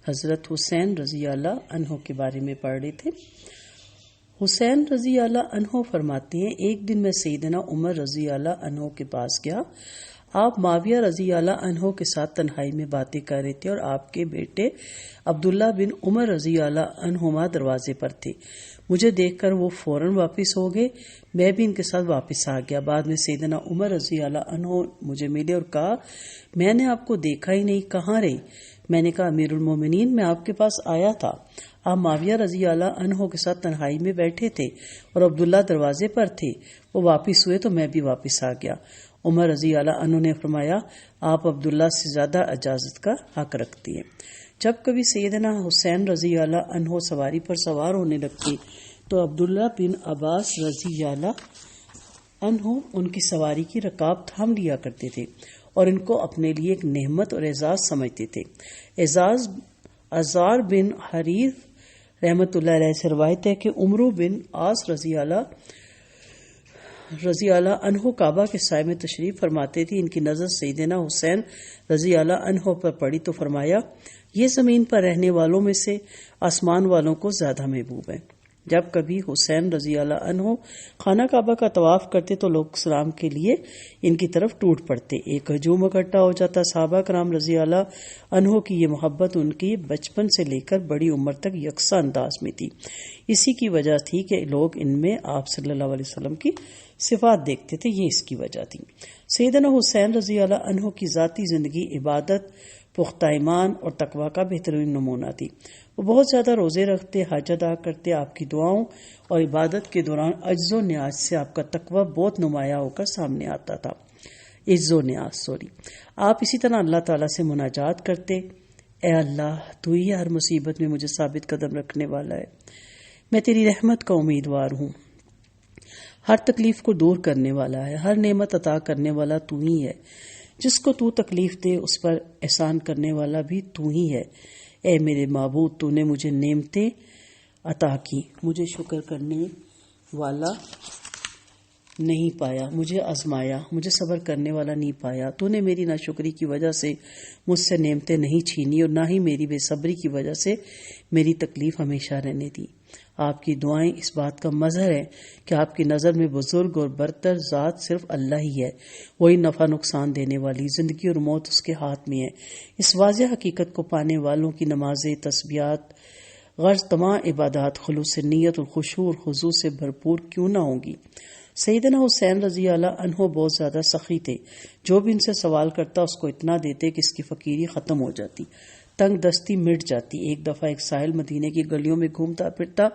حضرت حسین رضی اللہ عنہ کے بارے میں پڑھ رہے تھے۔ حسین رضی اللہ عنہ فرماتے ہیں، ایک دن میں سیدنا عمر رضی اللہ عنہ کے پاس گیا۔ آپ معاویہ رضی اللہ عنہ کے ساتھ تنہائی میں باتیں کر رہے تھے اور آپ کے بیٹے عبداللہ بن عمر رضی اللہ عنہما دروازے پر تھے۔ مجھے دیکھ کر وہ فوراً واپس ہو گئے، میں بھی ان کے ساتھ واپس آ گیا۔ بعد میں سیدنا عمر رضی اللہ عنہ مجھے ملے اور کہا، میں نے آپ کو دیکھا ہی نہیں، کہاں رہی؟ میں نے کہا، امیر المومنین، میں آپ کے پاس آیا تھا۔ آپ معاویہ رضی اللہ عنہ کے ساتھ تنہائی میں بیٹھے تھے اور عبداللہ دروازے پر تھے، وہ واپس ہوئے تو میں بھی واپس آ گیا۔ عمر رضی اللہ عنہ نے فرمایا، آپ عبداللہ سے زیادہ اجازت کا حق رکھتی ہیں۔ جب کبھی سیدنا حسین رضی اللہ عنہ سواری پر سوار ہونے لگتے تو عبداللہ بن عباس رضی اللہ عنہ ان کی سواری کی رکاب تھام لیا کرتے تھے اور ان کو اپنے لیے ایک نعمت اور اعزاز سمجھتے تھے۔ ازار بن حریر رحمۃ اللہ علیہ سے روایت ہے کہ عمرو بن عاص رضی اللہ عنہ کعبہ کے سائے میں تشریف فرماتے تھے۔ ان کی نظر سیدنا حسین رضی اللہ عنہ پر پڑی تو فرمایا، یہ زمین پر رہنے والوں میں سے آسمان والوں کو زیادہ محبوب ہے۔ جب کبھی حسین رضی اللہ عنہ خانہ کعبہ کا طواف کرتے تو لوگ سلام کے لیے ان کی طرف ٹوٹ پڑتے، ایک ہجوم اکٹھا ہو جاتا۔ صحابہ کرام رضی اللہ عنہ کی یہ محبت ان کی بچپن سے لے کر بڑی عمر تک یکساں انداز میں تھی۔ اسی کی وجہ تھی کہ لوگ ان میں آپ صلی اللہ علیہ وسلم کی صفات دیکھتے تھے، یہ اس کی وجہ تھی۔ سیدنا حسین رضی اللہ عنہ کی ذاتی زندگی عبادت، پختہ ایمان اور تقوی کا بہترین نمونہ تھی۔ وہ بہت زیادہ روزے رکھتے، حج ادا کرتے۔ آپ کی دعاؤں اور عبادت کے دوران عجز و نیاز سے آپ کا تقوی بہت نمایاں ہو کر سامنے آتا تھا۔ آپ اسی طرح اللہ تعالیٰ سے مناجات کرتے، اے اللہ، تو ہی ہر مصیبت میں مجھے ثابت قدم رکھنے والا ہے، میں تیری رحمت کا امیدوار ہوں، ہر تکلیف کو دور کرنے والا ہے، ہر نعمت عطا کرنے والا تو ہی ہے، جس کو تو تکلیف دے اس پر احسان کرنے والا بھی تو ہی ہے۔ اے میرے معبود، تو نے مجھے نعمتیں عطا کی، مجھے شکر کرنے والا نہیں پایا، مجھے آزمایا، مجھے صبر کرنے والا نہیں پایا۔ تو نے میری ناشکری کی وجہ سے مجھ سے نعمتیں نہیں چھینی اور نہ ہی میری بے صبری کی وجہ سے میری تکلیف ہمیشہ رہنے دی۔ آپ کی دعائیں اس بات کا مظہر ہے کہ آپ کی نظر میں بزرگ اور برتر ذات صرف اللہ ہی ہے، وہی نفع نقصان دینے والی، زندگی اور موت اس کے ہاتھ میں ہے۔ اس واضح حقیقت کو پانے والوں کی نمازیں، تسبیحات، غرض تمام عبادات خلوص نیت اور خشوع اور خضوع سے بھرپور کیوں نہ ہوں گی۔ سیدنا حسین رضی اللہ عنہ بہت زیادہ سخی تھے، جو بھی ان سے سوال کرتا اس کو اتنا دیتے کہ اس کی فقیری ختم ہو جاتی، تنگ دستی مٹ جاتی۔ ایک دفعہ ایک سائل مدینے کی گلیوں میں گھومتا پھرتا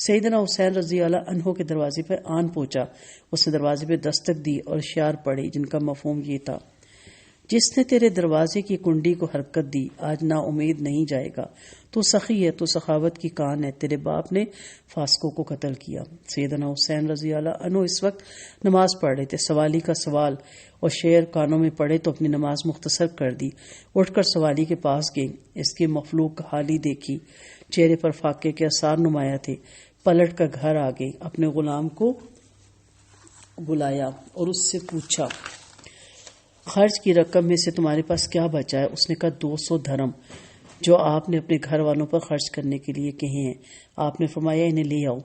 سیدنا حسین رضی اللہ عنہ کے دروازے پر آن پہنچا۔ اس نے دروازے پہ دستک دی اور اشعار پڑھے جن کا مفہوم یہ تھا، جس نے تیرے دروازے کی کنڈی کو حرکت دی آج نا امید نہیں جائے گا، تو سخی ہے، تو سخاوت کی کان ہے، تیرے باپ نے فاسقوں کو قتل کیا۔ سیدنا حسین رضی اللہ عنہ اس وقت نماز پڑھ رہے تھے۔ سوالی کا سوال اور شعر کانوں میں پڑے تو اپنی نماز مختصر کر دی، اٹھ کر سوالی کے پاس گئے، اس کے مخلوق حالی دیکھی، چہرے پر فاقے کے آثار نمایاں تھے۔ پلٹ کر گھر آ گئے، اپنے غلام کو بلایا اور اس سے پوچھا، خرچ کی رقم میں سے تمہارے پاس کیا بچا ہے؟ اس نے کہا 200 دھرم جو آپ نے اپنے گھر والوں پر خرچ کرنے کے لیے کہے ہیں۔ آپ نے فرمایا انہیں لے آؤ۔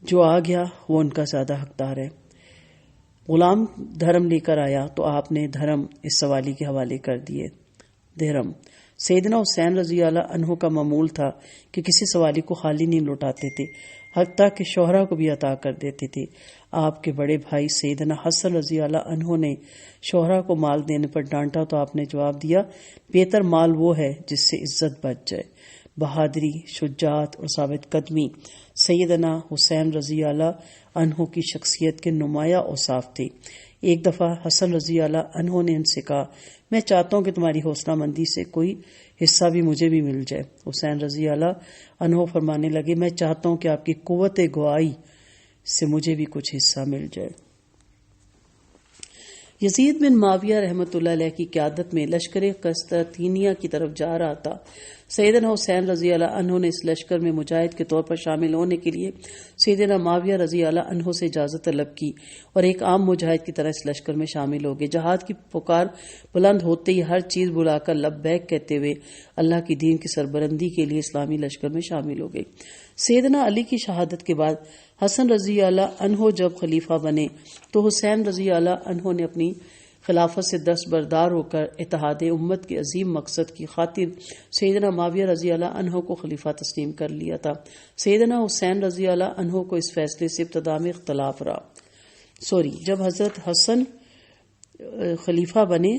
جو آ گیا وہ ان کا زیادہ حقدار ہے۔ غلام دھرم لے کر آیا تو آپ نے دھرم اس سوالی کے حوالے کر دیے۔ درہم سیدنا حسین رضی اللہ عنہ کا معمول تھا کہ کسی سوالی کو خالی نہیں لوٹاتے تھے، حتیٰ کہ شوہرا کو بھی عطا کر دیتے تھے۔ آپ کے بڑے بھائی سیدنا حسن رضی اللہ عنہ نے شوہرا کو مال دینے پر ڈانٹا تو آپ نے جواب دیا، بہتر مال وہ ہے جس سے عزت بچ جائے۔ بہادری، شجاعت اور ثابت قدمی سیدنا حسین رضی اللہ عنہ کی شخصیت کے نمایاں اوصاف تھے۔ ایک دفعہ حسن رضی اللہ عنہ نے ان سے کہا، میں چاہتا ہوں کہ تمہاری حوصلہ مندی سے کوئی حصہ بھی مجھے بھی مل جائے۔ حسین رضی اللہ عنہ فرمانے لگے، میں چاہتا ہوں کہ آپ کی قوت گواہی سے مجھے بھی کچھ حصہ مل جائے۔ یزید بن معاویہ رحمۃ اللہ علیہ کی قیادت میں لشکر قسطنطنیہ کی طرف جا رہا تھا۔ سیدنا حسین رضی اللہ عنہ نے اس لشکر میں مجاہد کے طور پر شامل ہونے کے لیے سیدنا معاویہ رضی اللہ عنہ سے اجازت طلب کی اور ایک عام مجاہد کی طرح اس لشکر میں شامل ہو گئے۔ جہاد کی پکار بلند ہوتے ہی ہر چیز بلا کر لبیک کہتے ہوئے اللہ کی دین کی سربلندی کے لیے اسلامی لشکر میں شامل ہو گئے۔ سیدنا علی کی شہادت کے بعد حسن رضی اللہ عنہ جب خلیفہ بنے تو حسین رضی اللہ عنہ نے اپنی خلافت سے دستبردار ہو کر اتحاد امت کے عظیم مقصد کی خاطر سیدنا معاویہ رضی اللہ عنہ کو خلیفہ تسلیم کر لیا تھا۔ سیدنا حسین رضی اللہ عنہ کو اس فیصلے سے ابتدا میں اختلاف رہا۔ جب حضرت حسن خلیفہ بنے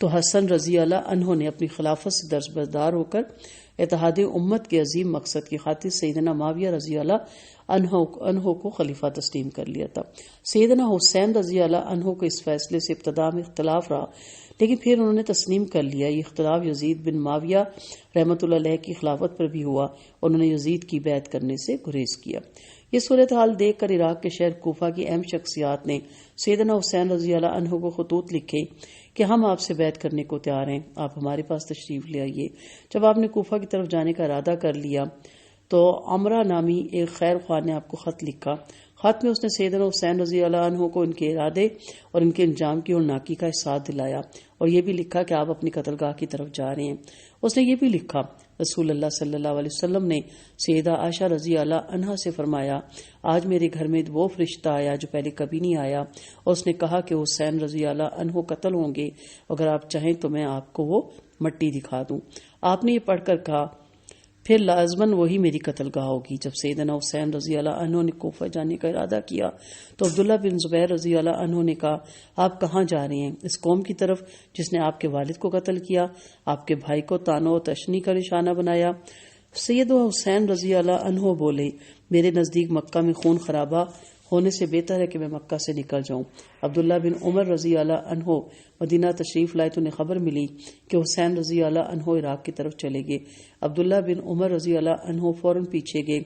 تو حسن رضی اللہ عنہ نے اپنی خلافت سے دستبردار ہو کر اتحاد امت کے عظیم مقصد کی خاطر سیدنا معاویہ رضی اللہ عنہ کو خلیفہ تسلیم کر لیا تھا۔ سیدنا حسین رضی اللہ عنہ کو اس فیصلے سے ابتدا میں اختلاف رہا، لیکن پھر انہوں نے تسلیم کر لیا۔ یہ اختلاف یزید بن معاویہ رحمۃ اللہ علیہ کی خلافت پر بھی ہوا، انہوں نے یزید کی بیعت کرنے سے گریز کیا۔ یہ صورتحال دیکھ کر عراق کے شہر کوفہ کی اہم شخصیات نے سیدنا حسین رضی اللہ عنہ کو خطوط لکھے کہ ہم آپ سے بیعت کرنے کو تیار ہیں، آپ ہمارے پاس تشریف لے آئیے۔ جب آپ نے کوفہ کی طرف جانے کا ارادہ کر لیا تو عمرہ نامی ایک خیر خواہ نے آپ کو خط لکھا۔ خط میں اس نے سیدنا حسین رضی اللہ عنہ کو ان کے ارادے اور ان کے انجام کی ہولناکی کا احساس دلایا اور یہ بھی لکھا کہ آپ اپنی قتل گاہ کی طرف جا رہے ہیں۔ اس نے یہ بھی لکھا رسول اللہ صلی اللہ علیہ وسلم نے سیدہ عائشہ رضی اللہ عنہا سے فرمایا، آج میرے گھر میں وہ فرشتہ آیا جو پہلے کبھی نہیں آیا، اور اس نے کہا کہ حسین رضی اللہ عنہ قتل ہوں گے، اگر آپ چاہیں تو میں آپ کو وہ مٹی دکھا دوں۔ آپ نے یہ پڑھ کر کہا پھر لازماً وہی میری قتل گاہ ہوگی۔ جب سیدنا حسین رضی اللہ عنہ نے کوفہ جانے کا ارادہ کیا تو عبداللہ بن زبیر رضی اللہ عنہ نے کہا، آپ کہاں جا رہے ہیں؟ اس قوم کی طرف جس نے آپ کے والد کو قتل کیا، آپ کے بھائی کو طعنوں و تشنی کا نشانہ بنایا۔ سیدنا حسین رضی اللہ عنہ بولے، میرے نزدیک مکہ میں خون خرابہ ہونے سے بہتر ہے کہ میں مکہ سے نکل جاؤں۔ عبداللہ بن عمر رضی اللہ عنہ مدینہ تشریف لائے تو انہیں خبر ملی کہ حسین رضی اللہ عنہ عراق کی طرف چلے گئے۔ عبداللہ بن عمر رضی اللہ عنہ فوراً پیچھے گئے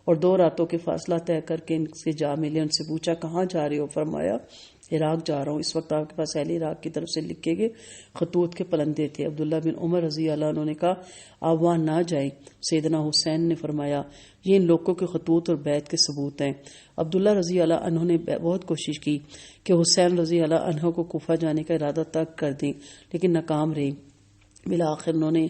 اور 2 راتوں کے فاصلہ طے کر کے ان سے جا ملے۔ ان سے پوچھا کہاں جا رہے ہو؟ فرمایا عراق جا رہا ہوں۔ اس وقت آپ کے پاس اہل عراق کی طرف سے لکھے گئے خطوط کے پلندے تھے۔ عبداللہ بن عمر رضی اللہ عنہ نے کہا آپ وہاں نہ جائیں۔ سیدنا حسین نے فرمایا یہ ان لوگوں کے خطوط اور بیعت کے ثبوت ہیں۔ عبداللہ رضی اللہ عنہ نے بہت کوشش کی کہ حسین رضی اللہ عنہ کو کوفہ جانے کا ارادہ ترک کر دیں، لیکن ناکام رہے۔ بالآخر انہوں نے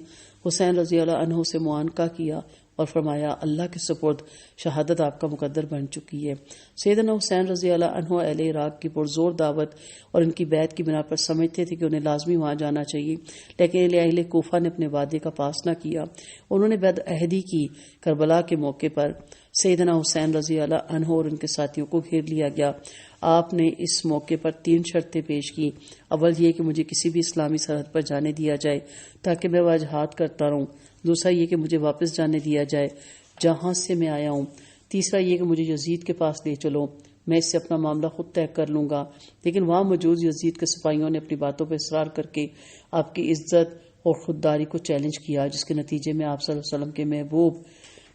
حسین رضی اللہ عنہ سے معانقہ کیا اور فرمایا اللہ کے سپرد شہادت آپ کا مقدر بن چکی ہے۔ سیدنا حسین رضی اللہ عنہ اہل عراق کی پرزور دعوت اور ان کی بیعت کی بنا پر سمجھتے تھے کہ انہیں لازمی وہاں جانا چاہیے، لیکن اہل کوفہ نے اپنے وعدے کا پاس نہ کیا۔ انہوں نے بد عہدی کی۔ کربلا کے موقع پر سیدنا حسین رضی اللہ عنہ اور ان کے ساتھیوں کو گھیر لیا گیا۔ آپ نے اس موقع پر 3 شرطیں پیش کی۔ اول یہ کہ مجھے کسی بھی اسلامی سرحد پر جانے دیا جائے تاکہ میں وجاہت کرتا رہوں۔ دوسرا یہ کہ مجھے واپس جانے دیا جائے جہاں سے میں آیا ہوں۔ تیسرا یہ کہ مجھے یزید کے پاس لے چلو، میں اس سے اپنا معاملہ خود طے کر لوں گا۔ لیکن وہاں موجود یزید کے سپاہیوں نے اپنی باتوں پر اصرار کر کے آپ کی عزت اور خودداری کو چیلنج کیا، جس کے نتیجے میں آپ صلی اللہ علیہ وسلم کے محبوب،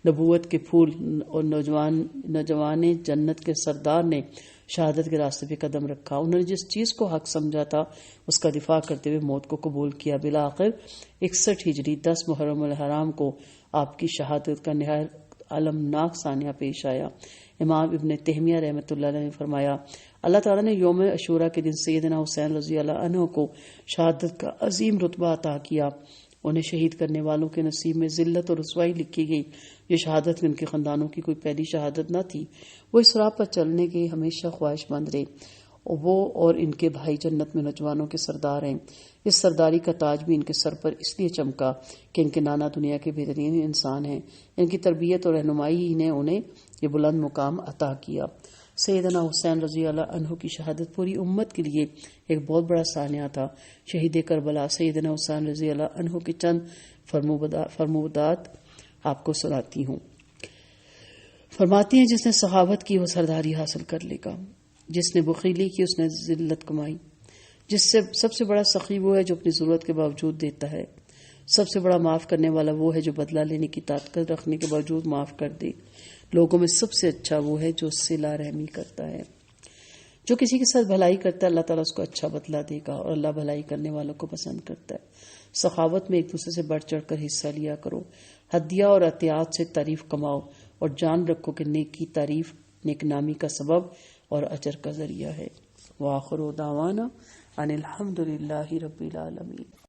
نبوت کے پھول اور نوجوان جنت کے سردار نے شہادت کے راستے پہ قدم رکھا۔ انہوں نے جس چیز کو حق سمجھا تھا اس کا دفاع کرتے ہوئے موت کو قبول کیا۔ بالآخر 61 ہجری 10 محرم الحرام کو آپ کی شہادت کا نہایت المناک ثانیہ پیش آیا۔ امام ابن تیمیہ رحمۃ اللہ علیہ نے فرمایا اللہ تعالیٰ نے یوم عاشورہ کے دن سیدنا حسین رضی اللہ عنہ کو شہادت کا عظیم رتبہ عطا کیا۔ انہیں شہید کرنے والوں کے نصیب میں ذلت اور رسوائی لکھی گئی۔ یہ شہادت ان کے خاندانوں کی کوئی پہلی شہادت نہ تھی۔ وہ اس راہ پر چلنے کے ہمیشہ خواہش مند رہے۔ وہ اور ان کے بھائی جنت میں نوجوانوں کے سردار ہیں۔ اس سرداری کا تاج بھی ان کے سر پر اس لیے چمکا کہ ان کے نانا دنیا کے بہترین انسان ہیں۔ ان کی تربیت اور رہنمائی ہی نے انہیں یہ بلند مقام عطا کیا۔ سیدنا حسین رضی اللہ عنہ کی شہادت پوری امت کے لیے ایک بہت بڑا سانحہ تھا۔ شہید کربلا سیدنا حسین رضی اللہ عنہ کی چند فرمودات آپ کو سناتی ہوں۔ فرماتی ہیں جس نے سخاوت کی وہ سرداری حاصل کر لے گا، جس نے بخیلی کی اس نے ذلت کمائی، جس سے سب سے بڑا سخی وہ ہے جو اپنی ضرورت کے باوجود دیتا ہے، سب سے بڑا معاف کرنے والا وہ ہے جو بدلہ لینے کی طاقت رکھنے کے باوجود معاف کر دے، لوگوں میں سب سے اچھا وہ ہے جو صلہ رحمی کرتا ہے۔ جو کسی کے ساتھ بھلائی کرتا ہے اللہ تعالیٰ اس کو اچھا بدلہ دے گا، اور اللہ بھلائی کرنے والوں کو پسند کرتا ہے۔ سخاوت میں ایک دوسرے سے بڑھ چڑھ کر حصہ لیا کرو، ہدیہ اور عطیات سے تعریف کماؤ، اور جان رکھو کہ نیکی تعریف نیک نامی کا سبب اور اجر کا ذریعہ ہے۔ وآخر دعوانا ان الحمد للہ رب العالمین۔